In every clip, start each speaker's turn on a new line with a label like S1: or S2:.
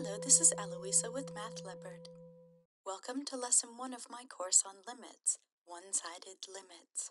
S1: Hello, this is Eloisa with Math Leopard. Welcome to Lesson 1 of my course on limits, one-sided limits.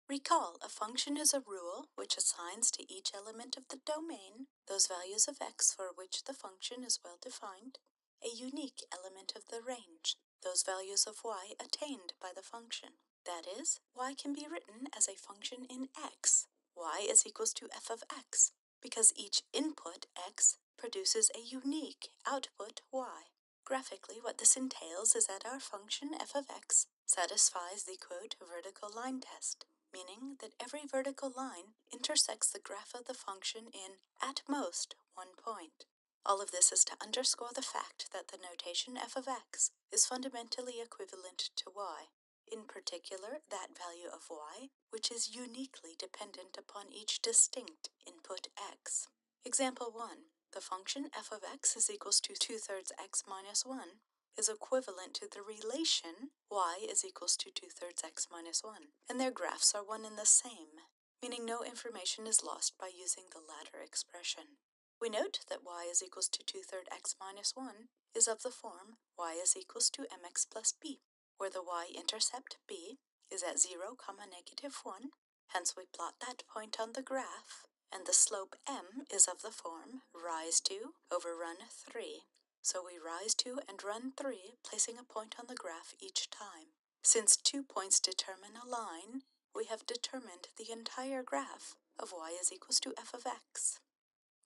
S1: Recall, a function is a rule which assigns to each element of the domain those values of x for which the function is well defined, a unique element of the range, those values of y attained by the function. That is, y can be written as a function in x. Y is equals to f of x, because each input x produces a unique output y. Graphically, what this entails is that our function f of x satisfies the quote vertical line test, meaning that every vertical line intersects the graph of the function in, at most, one point. All of this is to underscore the fact that the notation f of x is fundamentally equivalent to y, in particular that value of y which is uniquely dependent upon each distinct input x. Example 1. The function f of x is equals to 2/3 x minus 1 is equivalent to the relation y is equals to 2/3 x minus 1, and their graphs are one and the same, meaning no information is lost by using the latter expression. We note that y is equals to 2/3 x minus 1 is of the form y is equals to mx plus b, where the y-intercept b is at 0, -1, hence we plot that point on the graph, and the slope m is of the form rise to over run 3. So we rise to and run 3, placing a point on the graph each time. Since 2 points determine a line, we have determined the entire graph of y is equals to f of x.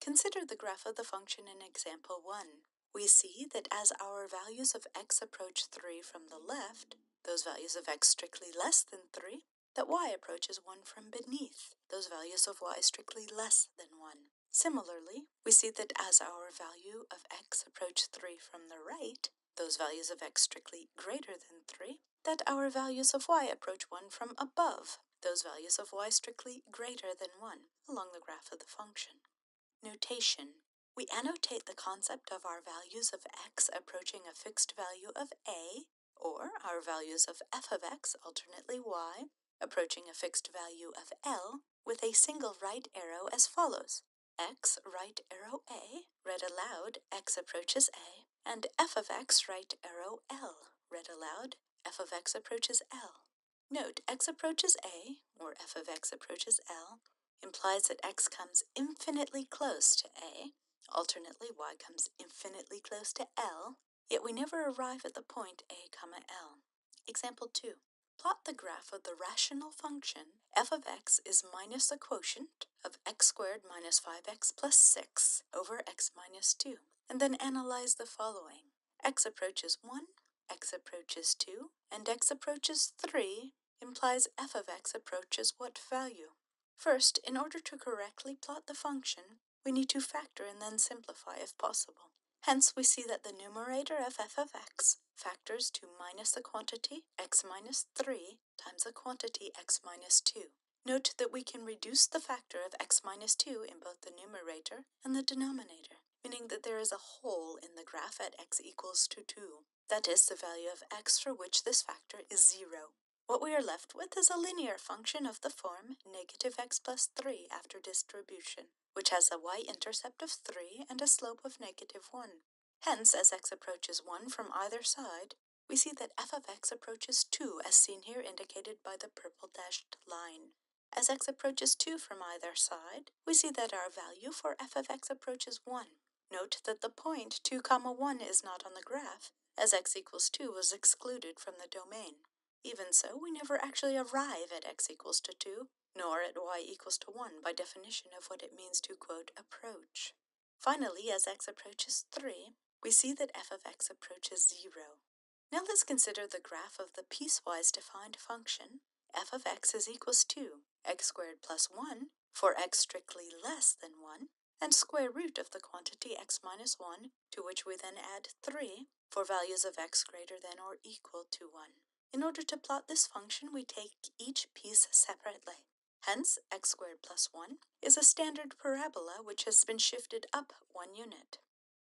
S1: Consider the graph of the function in example 1. We see that as our values of x approach 3 from the left, those values of x strictly less than 3, that y approaches 1 from beneath, those values of y strictly less than 1. Similarly, we see that as our value of x approach 3 from the right, those values of x strictly greater than 3, that our values of y approach 1 from above, those values of y strictly greater than 1, along the graph of the function. Notation. We annotate the concept of our values of x approaching a fixed value of a, or our values of f of x, alternately y, approaching a fixed value of L, with a single right arrow as follows: x right arrow a, read aloud x approaches a, and f of x right arrow L, read aloud f of x approaches L. Note, x approaches a, or f of x approaches L, implies that x comes infinitely close to a, alternately y comes infinitely close to L, yet we never arrive at the point a, L. Example 2. Plot the graph of the rational function f of x is minus the quotient of x squared minus 5x plus 6 over x minus 2, and then analyze the following. X approaches 1, x approaches 2, and x approaches 3 implies f of x approaches what value? First, in order to correctly plot the function, we need to factor and then simplify if possible. Hence, we see that the numerator of f of x factors to minus the quantity x minus 3 times the quantity x minus 2. Note that we can reduce the factor of x minus 2 in both the numerator and the denominator, meaning that there is a hole in the graph at x equals to 2. That is the value of x for which this factor is 0. What we are left with is a linear function of the form negative x plus 3 after distribution, which has a y-intercept of 3 and a slope of -1. Hence, as x approaches 1 from either side, we see that f of x approaches 2 as seen here indicated by the purple dashed line. As x approaches 2 from either side, we see that our value for f of x approaches 1. Note that the point 2, 1 is not on the graph, as x equals 2 was excluded from the domain. Even so, we never actually arrive at x equals to 2, nor at y equals to 1 by definition of what it means to, quote, approach. Finally, as x approaches 3, we see that f of x approaches 0. Now let's consider the graph of the piecewise defined function f of x is equals to x squared plus 1 for x strictly less than 1, and square root of the quantity x minus 1, to which we then add 3 for values of x greater than or equal to 1. In order to plot this function, we take each piece separately. Hence, x squared plus 1 is a standard parabola which has been shifted up 1 unit.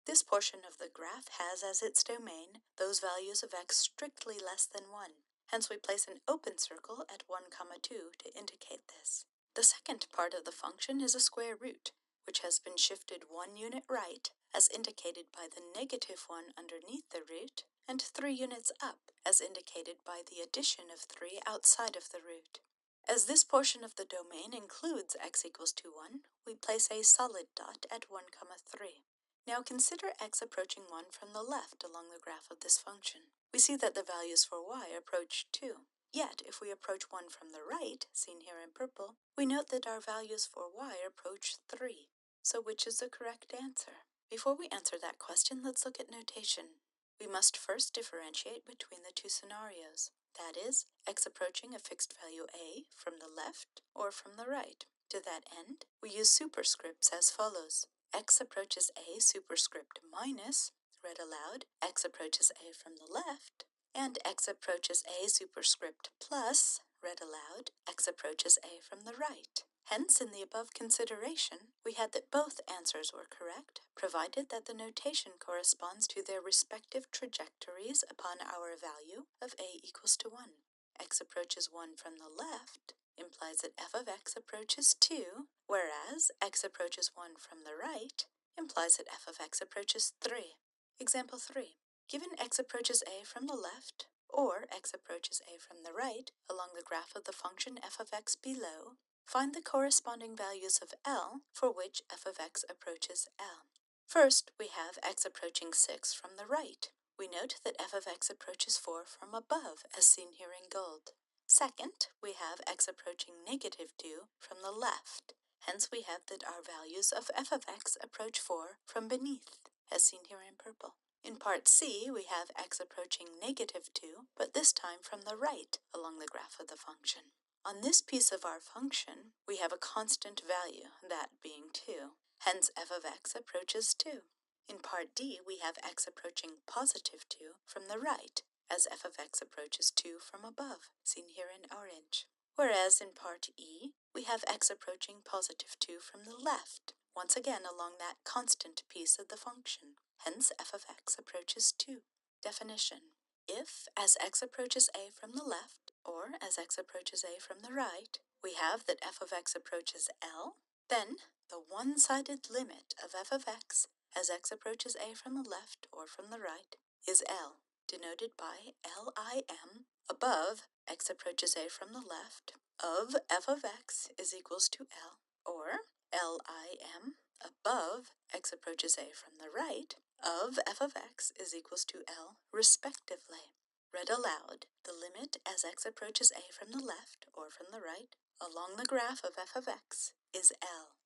S1: This portion of the graph has as its domain those values of x strictly less than 1. Hence, we place an open circle at 1, 2 to indicate this. The second part of the function is a square root, which has been shifted 1 unit right, as indicated by the -1 underneath the root, and 3 units up, as indicated by the addition of 3 outside of the root. As this portion of the domain includes x equals to 1, we place a solid dot at 1, 3. Now consider x approaching 1 from the left along the graph of this function. We see that the values for y approach 2. Yet, if we approach 1 from the right, seen here in purple, we note that our values for y approach 3. So which is the correct answer? Before we answer that question, let's look at notation. We must first differentiate between the two scenarios. That is, x approaching a fixed value a from the left or from the right. To that end, we use superscripts as follows. X approaches a superscript minus, read aloud, x approaches a from the left, and x approaches a superscript plus, read aloud, x approaches a from the right. Hence, in the above consideration, we had that both answers were correct, provided that the notation corresponds to their respective trajectories upon our value of a equals to 1. X approaches 1 from the left implies that f of x approaches 2, whereas x approaches 1 from the right implies that f of x approaches 3. Example 3. Given x approaches a from the left, or x approaches a from the right, along the graph of the function f of x below, find the corresponding values of L for which f of x approaches L. First, we have x approaching 6 from the right. We note that f of x approaches 4 from above, as seen here in gold. Second, we have x approaching -2 from the left. Hence, we have that our values of f of x approach 4 from beneath, as seen here in purple. In part C, we have x approaching -2, but this time from the right along the graph of the function. On this piece of our function, we have a constant value, that being 2. Hence, f of x approaches 2. In part D, we have x approaching +2 from the right, as f of x approaches 2 from above, seen here in orange. Whereas in part E, we have x approaching +2 from the left, once again along that constant piece of the function. Hence, f of x approaches 2. Definition. If, as x approaches a from the left, or as x approaches a from the right, we have that f of x approaches L, then the one-sided limit of f of x as x approaches a from the left or from the right is L, denoted by LIM above x approaches a from the left of f of x is equals to L, or LIM above x approaches a from the right of f of x is equals to L, respectively. Read aloud, the limit as x approaches a from the left or from the right along the graph of f of x is L.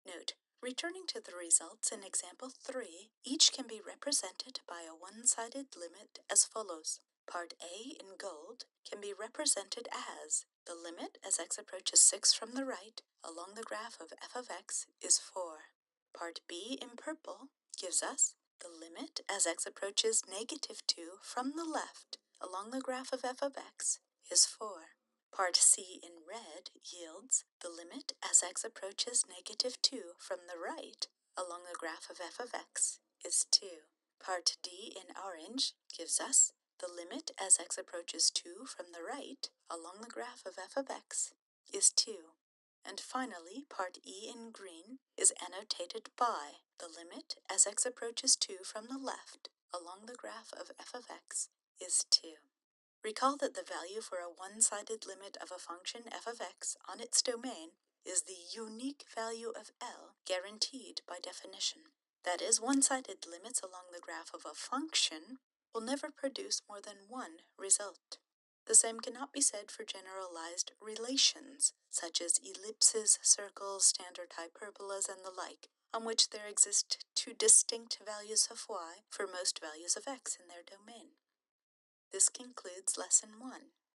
S1: Note, returning to the results in example 3, each can be represented by a one-sided limit as follows. Part A in gold can be represented as the limit as x approaches 6 from the right along the graph of f of x is 4. Part B in purple gives us the limit as x approaches -2 from the left along the graph of f of x is 4. Part C in red yields the limit as x approaches -2 from the right along the graph of f of x is 2. Part D in orange gives us the limit as x approaches 2 from the right along the graph of f of x is 2. And finally, part E in green is annotated by the limit as x approaches 2 from the left along the graph of f of x is 2. Recall that the value for a one-sided limit of a function f of x on its domain is the unique value of L guaranteed by definition. That is, one-sided limits along the graph of a function will never produce more than one result. The same cannot be said for generalized relations, such as ellipses, circles, standard hyperbolas, and the like, on which there exist two distinct values of y for most values of x in their domain. This concludes Lesson 1.